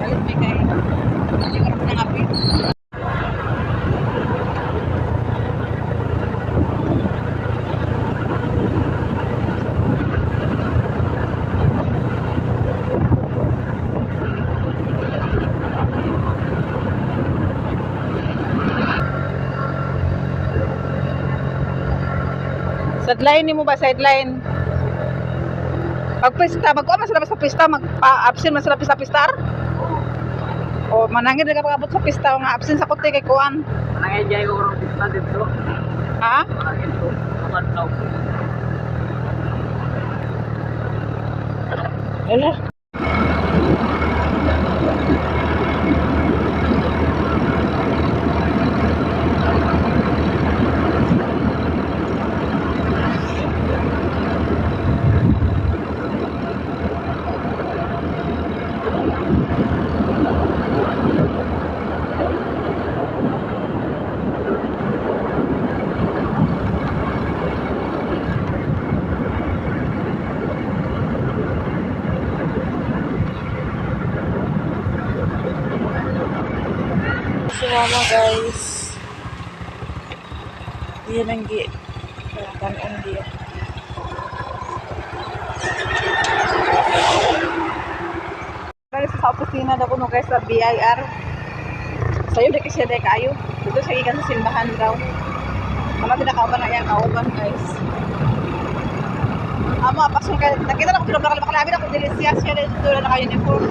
Galit may kay. Hindi ko rin nangapi. Sideline ni mo ba? Sideline. Pag pista, mag-uwa masarap sa pista, mag-absent masarap sa pistar. O manangin na kapag abot sa pista, mga absent sa kote kay Kuan. Manangin dyan ko karong pista dito. Ha? Manangin ko. Kaman tao. Wala. Sumama guys. Yan ang kanon dia. Guys, sa opisina daw kuno guys sa BIR. Sayo di kasi dai kayo. Dito sa ikan sa simbahan daw. Mama tidak kauban na yan kauban guys. Amo pasok kay nakita na ko pinabakal bakal ako dili siya dito na naka-uniform.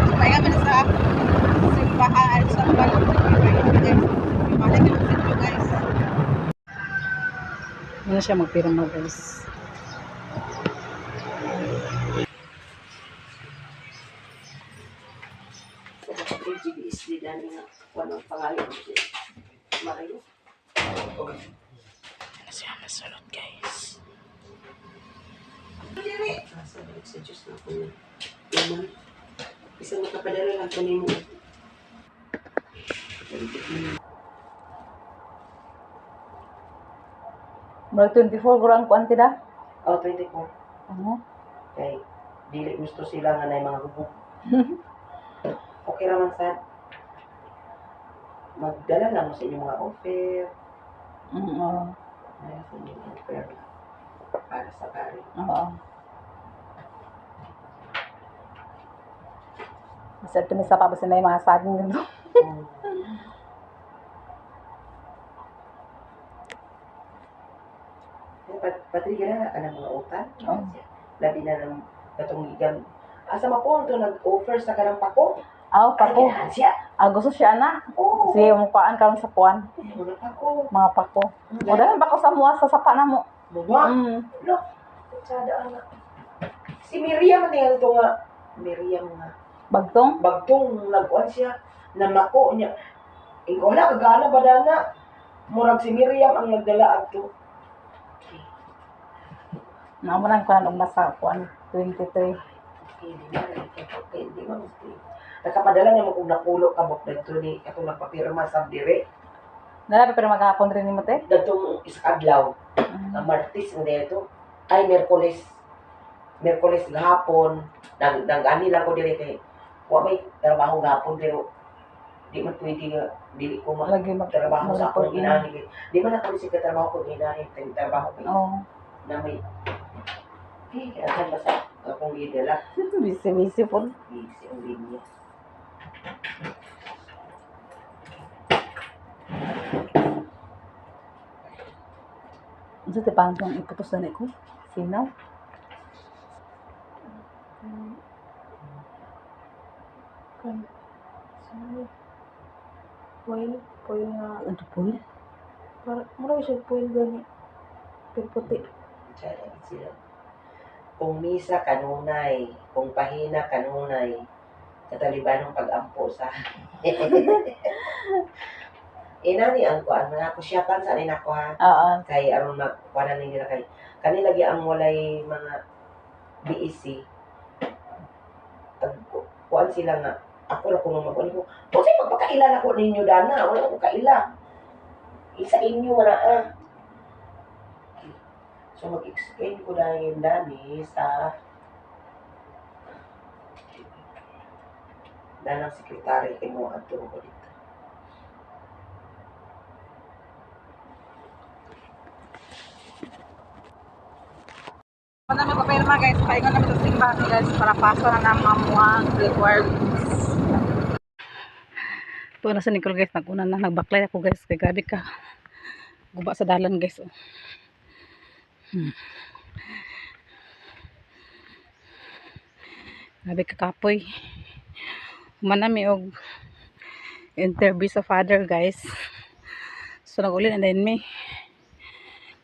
So kaya man sa simbahan sa balon guys. Balik yung sitio guys. Ano siya magpirma guys. GBSD dahil nga walang pangalan. Mario. Okay. Ano siya masulot guys. Sabi sa Diyos na ako na. Yaman. Isang makapadala lang kanin mo. Mag 24 kurang kuan tida? Oh, 24. Ano? Kay, dili gusto sila nga na mga hubog. Okay raman sa magdala lang mo sa inyong mga offer. Oo. Ay, sa inyong offer. Para sa pari. Oo. Basta tumisa pa ba sila yung mga saging dito? Patriga na ka ng mga utang. Oo. Labi na ng katungigan. Asa mapunto nag-offer sa kanang pako? Aw, pako. Ay, siya. Gusto siya na. Oo. Sige, mukhaan karon sa puan. Mga pako. Mga pako. O dahil bako sa muwa sa sapa na mo. Mama? Look. Sada anak. Si Miriam niya ito nga. Miriam nga. Bagtong? Bagtong nag-uwan siya. Namako niya. Ikaw na, kagana ba na? Murag si Miriam ang nagdala ato. Naamunan ko na nung nasa puan. 23. Hindi mo. Nakapadala niya mo kung nakulo ka bok dito ni atong nagpapirma sa dire. Nalabi pero maghapon rin ni mo te? Datong isadlaw. Ang Martes nga dito. Ay Miyerkules. Miyerkules gahapon. Nang-ani lang ko dire kay wa may trabaho gahapon pero di man pwede nga dili ko Lagi magtrabaho sa akong mag-report inani. Di man ako si trabaho ko inani trabaho ko Oo. na may asan ba sa akong gidala? Busy po. Busy ang linya. Ano te paano itong iputos na ko? Sinaw? Poil nga. Ano poil? Mura siya poil gani. Pero puti. Sila. Kung misa kanunay, kung pahina kanunay, kataliban ng pag-ampo sa inani ang kuan mga kusyatan sa nako ha. Oo. Kay aron magkuanan nila kay kanila gi ang walay mga BEC. Kuan sila nga ako ra kuno mag-kuan ko. Kasi magpakaila ako ninyo dana, wala ko kaila. Isa inyo wala So mag-explain ko dahil dani sa na ng sekretary kay mo at ko dito. Kung namin papirma guys, paingon namin sa simbahan guys para paso na naman mga requirements. Ito na sa Nicole guys, naguna na, nagbaklay ako guys, kay grabe ka. Guba sa dalan guys. Grabe ka kapoy. Manami og interview sa father guys. So nag-uli na din mi.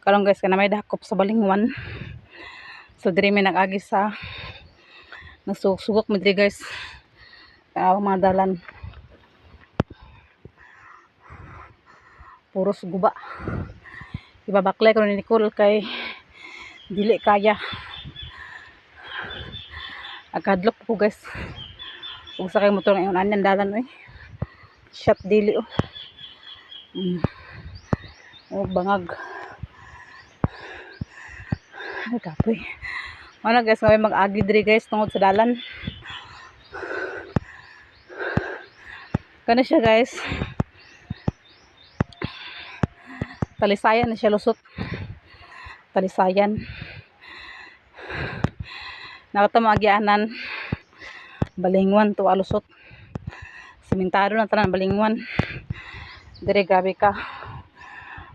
Karon guys, kana may dakop sa Balingwan. So diri may nag-agi sa nagsugok mo diri guys. Mga dalan. Puros guba. Ibabaklay ko ni Nicole kay dili kaya. Agkadlok ko guys. Ug sa kay motor ngayon anyan dalan oy. Shot dili oh. Oh bangag. Ay kapoy. Ano guys, may mag-agi diri guys tungod sa dalan. Kana siya guys. Talisayan na siya lusot. Talisayan. Nakatamagyanan. Balingwan to alusot. Simentado na tanan Balingwan. Dire grabe ka.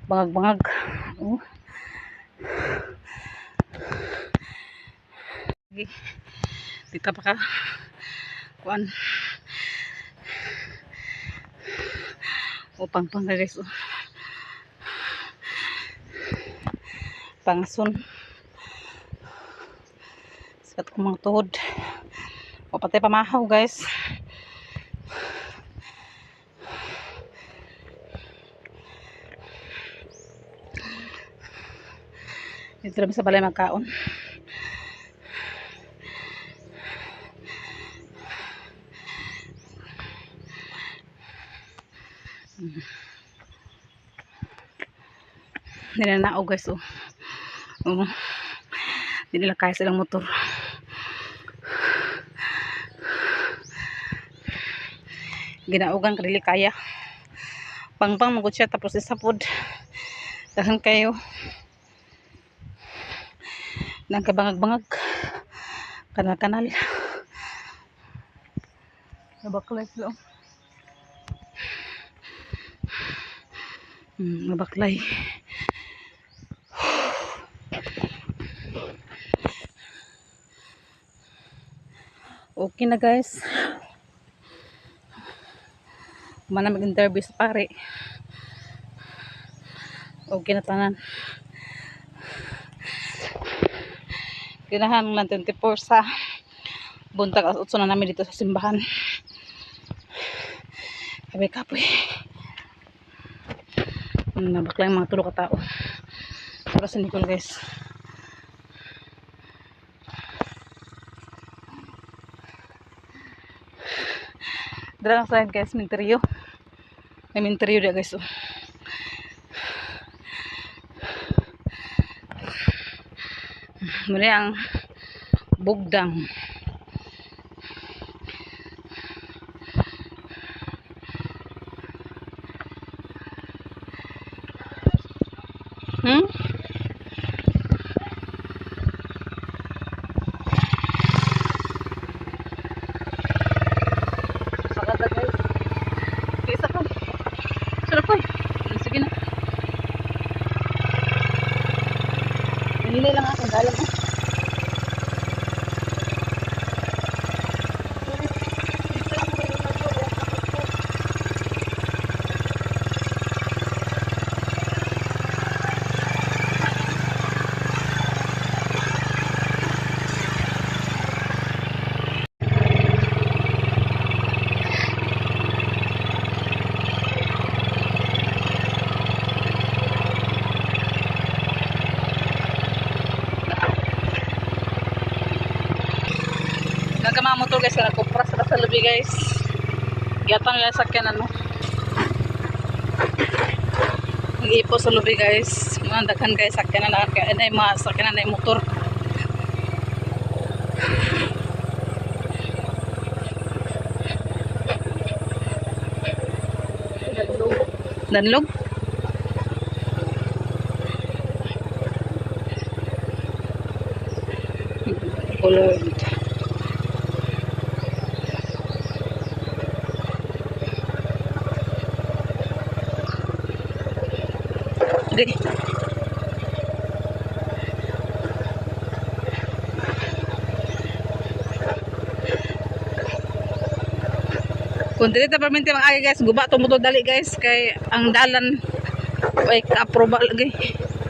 Bangag-bangag. Oh. Dito pa ka. Kuan. Pang guys. Oh. Pangson. Sikat ko mga tuhod. O patay pamahaw guys. Dito lang sa balay magkaon. Ninanao guys oh. Hindi nila kaya silang motor. Ginaugan kadili kaya. Pangpang magod siya tapos isapod. Dahan kayo. Nagkabangag-bangag. Kanal-kanal. Nabaklay sila. Nabaklay. Okay na guys. Mana mag-interview sa pare. Okay na tanan. Kinahan lang 24 sa buntag as 8 na namin dito sa simbahan. Kabe kapoy. Nabakla yung mga tulo ka tao. Para sa Nicole guys. Dala lang sa guys, minteryo. May minteryo dia guys. Oh. Muli ang bugdang. Sagada guys. Isa pa. Sarap pa. Sige na. Hinilay lang ako. Dalang mo. Mga motor guys, na kupras sa lubi guys. Gatan nila sakyan ano. Nag-ipo sa lubi guys. Mga daghan guys sakyan na mga sakyan na motor. Danlog. Colored. Di. Kung dili ta permente mag-agi guys, guba to moto dali guys kay ang dalan way approval lagi.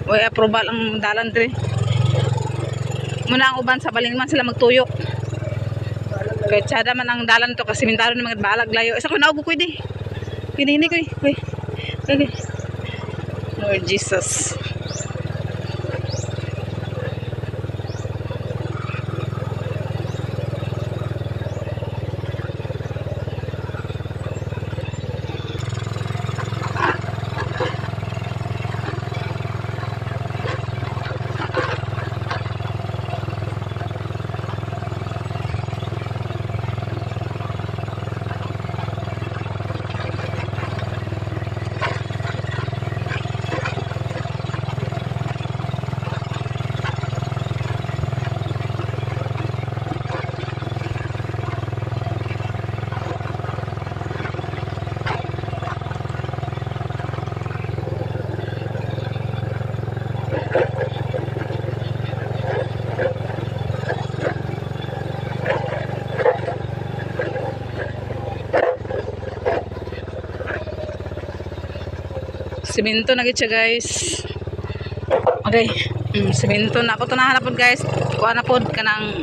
Way approval ang dalan dire. Muna ang uban sa balingman sila magtuyok. Kay tsada man ang dalan to kasi mintaro ng mga balag layo. Isa ko naubo ko di. Kini ko. Okay. Lord Jesus. Simento na gid siya guys. Okay. Simento na ako to nahanapod guys. Kuha na pod kanang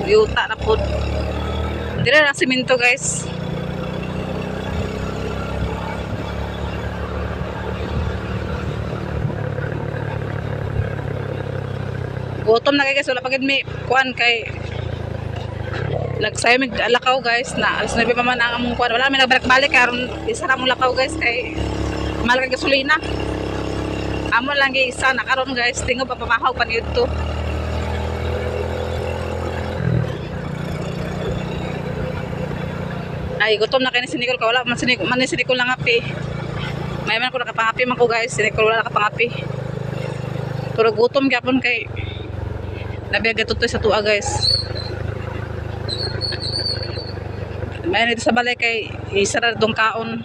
yuta na pod. Dire na simento guys. Gutom na kay guys, wala pagid mi kuan kay nagsayo mig lakaw guys na alas 9 pa man ang among kuan. Wala mi nagbalik karon isa ra mo lakaw guys kay mahal kay gasolina. Amo lang gi isa na karon guys, tingo pa pamahaw pa niyo to. Ay gutom na kay ni Sinicol ka wala man ni Sinicol lang api. May man ko nakapangapi man ko guys, Sinicol wala nakapangapi. Pero gutom gyapon kay nabiyaga tutoy sa tuwa guys. May dito sa balay kay isa ra dong kaon.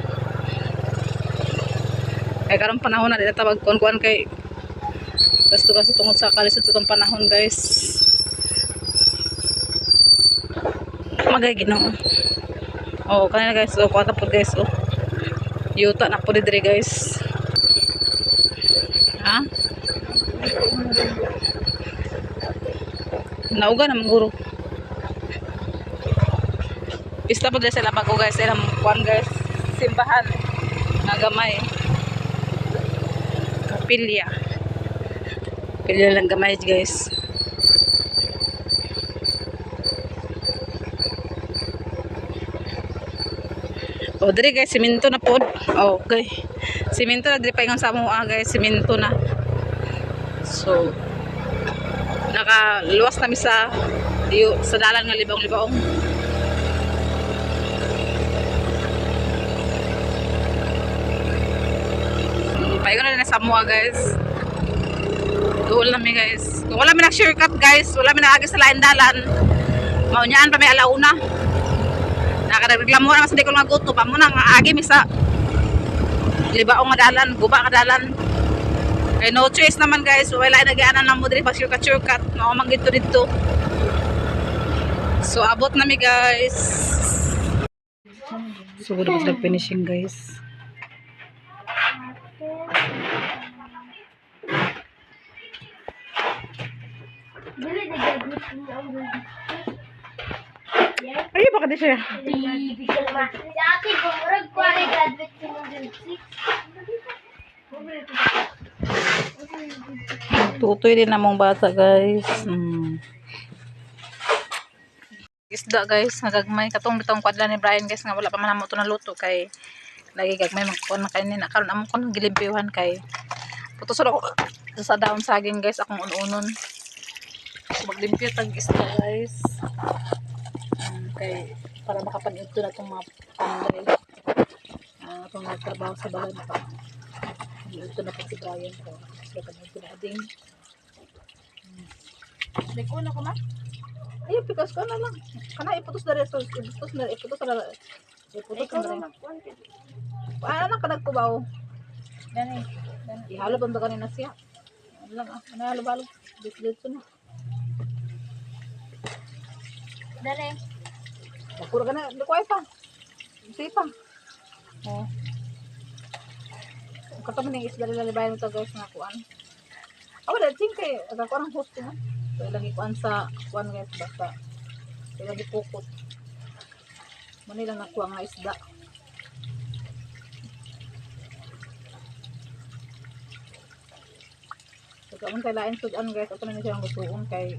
Kay karong panahon na dito tawag kuan kay gasto tungod sa kalisod sa tong panahon guys. Magay Ginoo. Oh, kanina guys, oh, kuha po guys, oh. Yuta na po dire guys. Ha? Nauga naman guro. Pista po dito sa labag ko guys, ilang kuan guys, simbahan na gamay. Kapilya. Kapilya lang gamay guys. O dire guys, simento na pod. Okay. Simento na dire pa ingon sa amoa guys, simento na. So nakaluwas na mi sa dalan nga libong-libong. Paingon na sa amoa guys. Duol na mi guys. Kung wala mi nag-shortcut guys, wala mi naagi sa lain dalan. Maunyaan pa mi alauna. Nakadagreklamo naman sa Sinicol nga guto pa mo nang agi mi sa libaong nga dalan, guba nga dalan. Kay no choice naman guys, wala nagianan na mo diri pa shortcut no man dito. So abot na mi guys. So good was finishing guys. Ay, baka di siya. Dati, bumurag ko ay graduate ko ng grade 6. Tutoy din namong bata guys. Isda guys, nagagmay. Katong bitong kwadla ni Brian guys, nga wala pa man mo ito naluto kay lagi gagmay magkuhan na kayo nina. Karon among kon gilimpiwan kay putusod ako sa daon saging guys, akong ununon. So maglimpyo tag isda guys. Kay para makapanito na itong mga panday. Kung nagtrabaho sa bahay na ito na po si Brian ko. Kasi pa na pinading. May kuno ko ma? Ay, pikas ko na lang. Kana iputos na rin. Iputos na rin. Iputos na rin. Iputos na rin. Ano lang ka nagkubaw? Dani. Ihalo pa ba kanina siya? Ano lang ah. Ano halo-halo? Dito na. Dali. Napura ka na. Hindi ko ay pa. Hindi pa. Oh. Katama ng isda nila libayan ito guys nga kuan. Wala din kay aga ko ang host mo. So lagi kuan sa kuan guys basta. So lagi pukot. Mani lang nakuha nga isda. So kung kay lain sudan guys, ato na siyang lutuon kay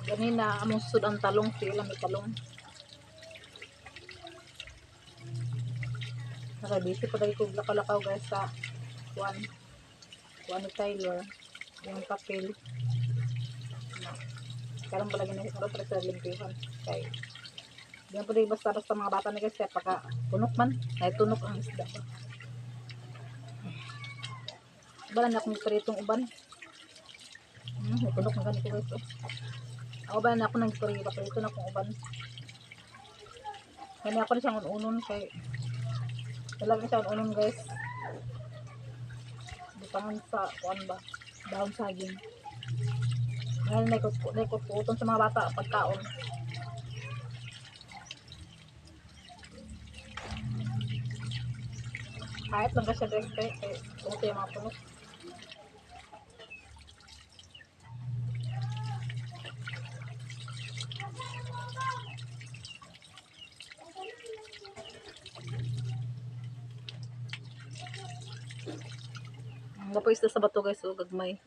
ganina among sudan talong sila may talong. Nakabisi pa dahil kong lakaw guys sa kuan ni Tyler yung papel karon pala ginagawa ko para sa limpihan kay diyan po dahil basta mga bata na guys kaya paka tunok man ay tunok ang isda ba bala na akong paritong uban may tunok na ganito guys ako ba na ako nang parito na akong uban kaya ako na siyang ununon kay talaga siya unon guys. Butangan sa kuan ba? Dahon saging. Ngayon naikot-kuton sa mga bata pagkaon. Kahit lang kasi guys kay tungkol yung mga punok. Napoy isda sa bato guys, o gagmay.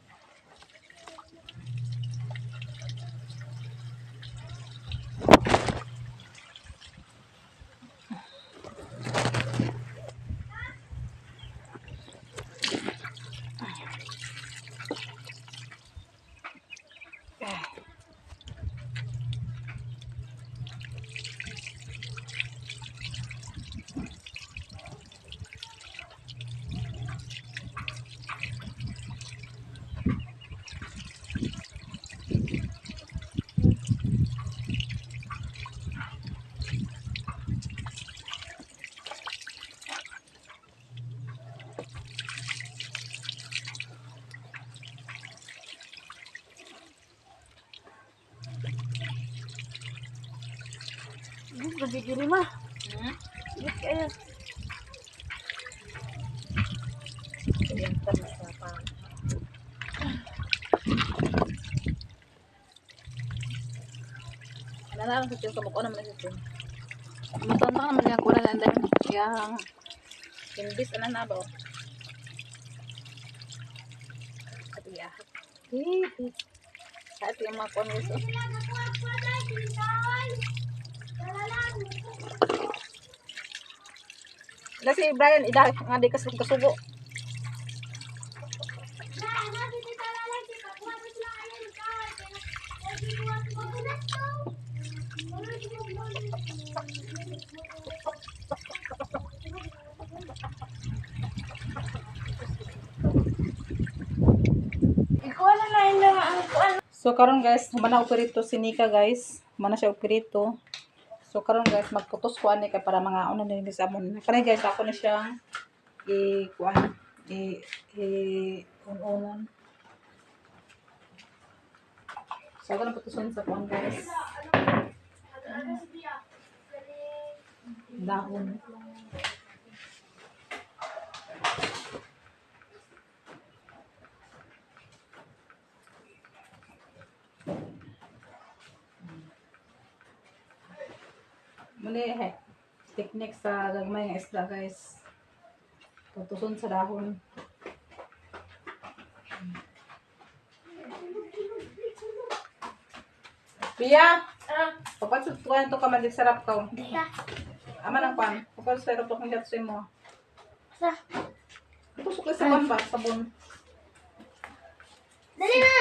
Gigi mah. Yes, kaya. Yan terus apa? Nalalang sa tiyo kamukha naman sa tiyo. Matanda naman yung kuna na andan. Yang imbis na ba? At iya. At yung mga kuna ito. Ila si Brian, ida nga di kasugo. So karon guys, humana operito si Nika guys. Humana siya operito. So karon guys, magputos ko ani kay para mga ano ni sa amon. Kani guys, ako na siyang kuan unon. So ako na putuson sa kuan guys. Dahon. Muli technique sa gagmay nga isda guys. Putuson sa dahon. Pia, papatsut ko yan to ka sarap ka. Ama ng pan. Papatsut tayo to kung gatsoy mo. Tusok ka sa pan ba? Sabon. Dali na!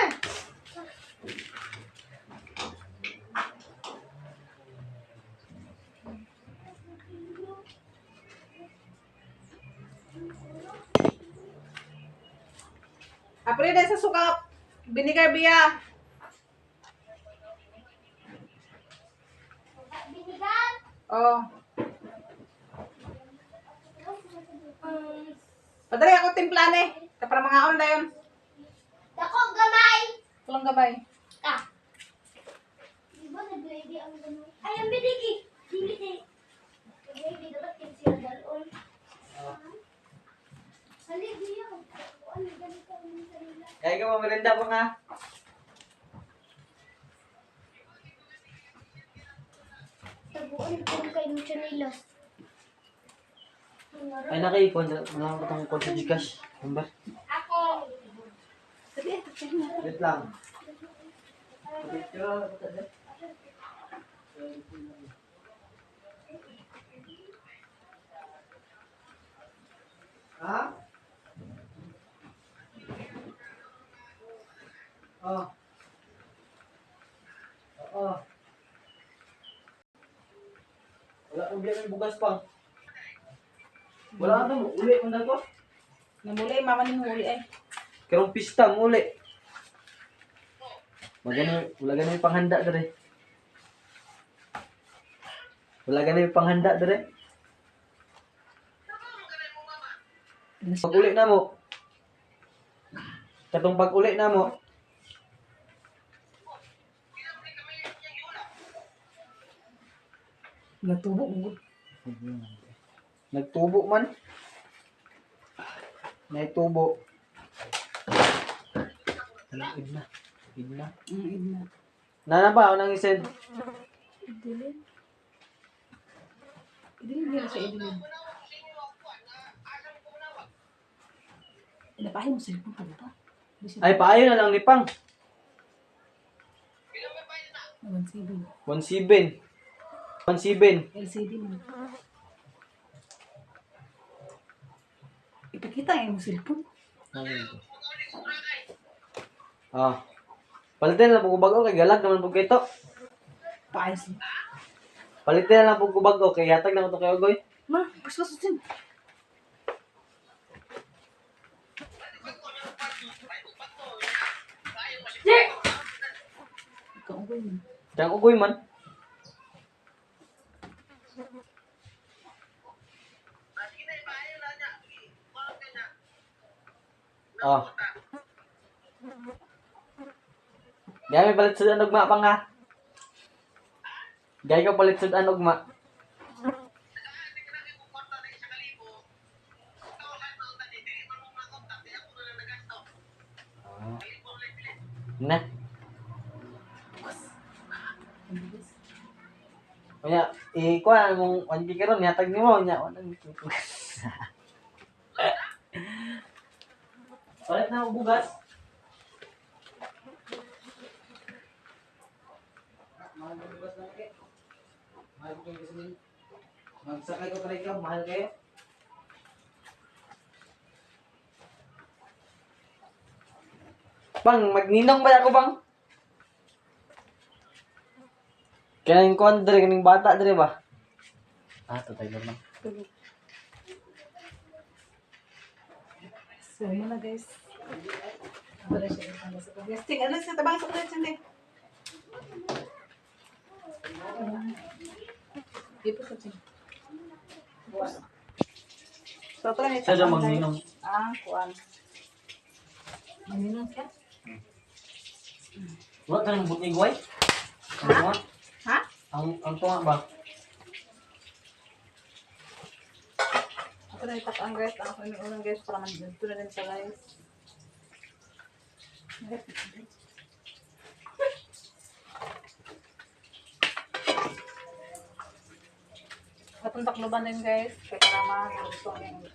Apre din sa suka. Vinegar biya. Binigan. Oh. Padali ako timplan eh. Para mga on na yun. Dako gamay. Tulong gabay. Ah. Di ba nag-ready ang gamay? Ay, ang bidigi. Dili. Ready dapat kin siya dalon. Haligi yan. Ano ganito ang sarila? Kaya ka mamerenda pa nga. Taguan ko kay Michanilas. Ay, nakaipon. Wala ko itong call sa Gcash. Number. Ako. Wait lang. Ha? Oh. Oo. Wala kang bilang ng bugas pang. Wala ka mo. Uli mo na ko. Namuli, mama ni muli eh. Karong pista mo uli. Wala ganun yung panghanda dere. Wala ganun yung panghanda dere. Pag uli na mo. Katong pag uli na mo. Natubo mo. Nagtubo man. Naitubo. Alam, idna. Idna. Idna. Nana ba? Unang isend. Idilin. Idilin niya sa idilin. Inapahin mo sa ipon ka ba? Ay, paayo na lang ni Pang. 1.7. 1.7. 1.7. LCD mo. Ipakita yung cellphone. Ah. Palitin na lang po bago kay galag naman po ito. Paayos mo. Palitin na lang po bago kay hatag na ko to kay Ogoy. Ma, paspas din. Ikaw ang gawin. Diyang Ogoy man. Ah. Diyan may palit sa anugma pa nga. Diyan ka palit sa anugma. Na. Kaya, ikuha mong 1 karon yatag nimo nya. Palit na ako bugas. Mahal ko bugas na kayo. Mahal ko kayo sabihin. Magsakay ko tayo ka, mahal kayo. Bang, magninong ba ako bang? Kaya yung kuwan dere, kaning bata dere ba? Ah, tatay lang. So, yun na guys. Wala siya itang sa pag-guest. Ano sa tabang sa pag-guest? Ipo sa chin. So, ito na Siya dyan magninong. Ah, kuwan. Magninong siya? Wala tayong buting guway? Ang Ha? tunga? Ha? Ang tunga ba? Ito na itakang guys. Ako yung unang guys para mag-dito na din sa guys. Atong takloban din guys. Kaya para ma-gusto ang yung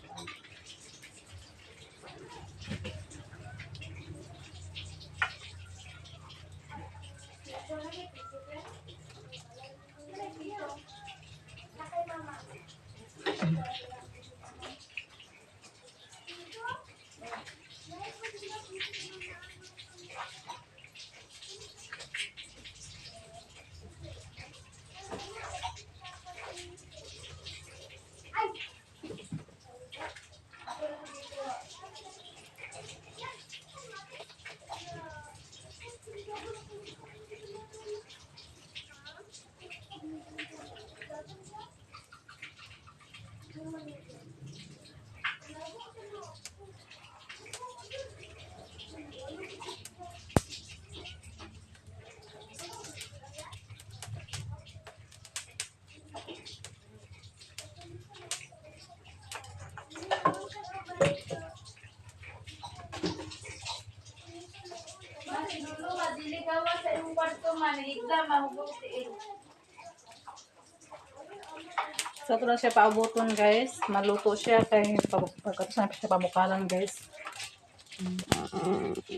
So, ito na siya paubuton, guys. Maluto siya kay pagkatapos na siya pabukalan, guys.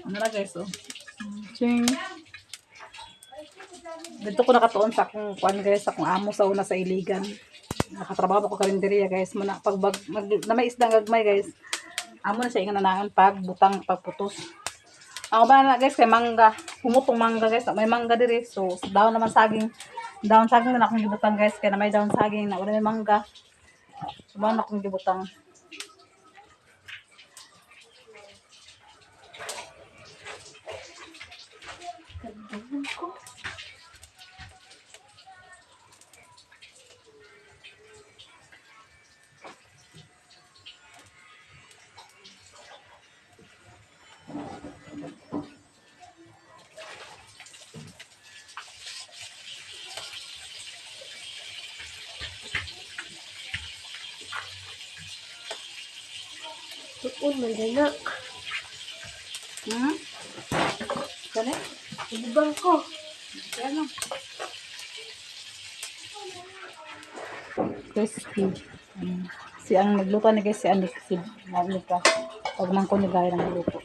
Ano na, guys, oh. Ching. Dito ko nakatuon sa akong kuan, guys, sa akong amo sa una sa Iligan. Nakatrabaho ako karinderya, guys. Pag na may isdang gagmay, guys. Amo na siya ingan nanaan pag butang pagputos. Ako ba na, guys, kay mangga. Pumutong mangga, guys. May mangga diri. So, daon naman saging. Daon saging na akong gibutang, guys. Kaya na may daon saging na wala may mangga. So, ba na akong gibutang. Tuon man din na. Kani? Ibang ko. Ano? Crispy. Si ang nagluto ni guys si Anik si Anika. Pag man ko ni gaya ng luto.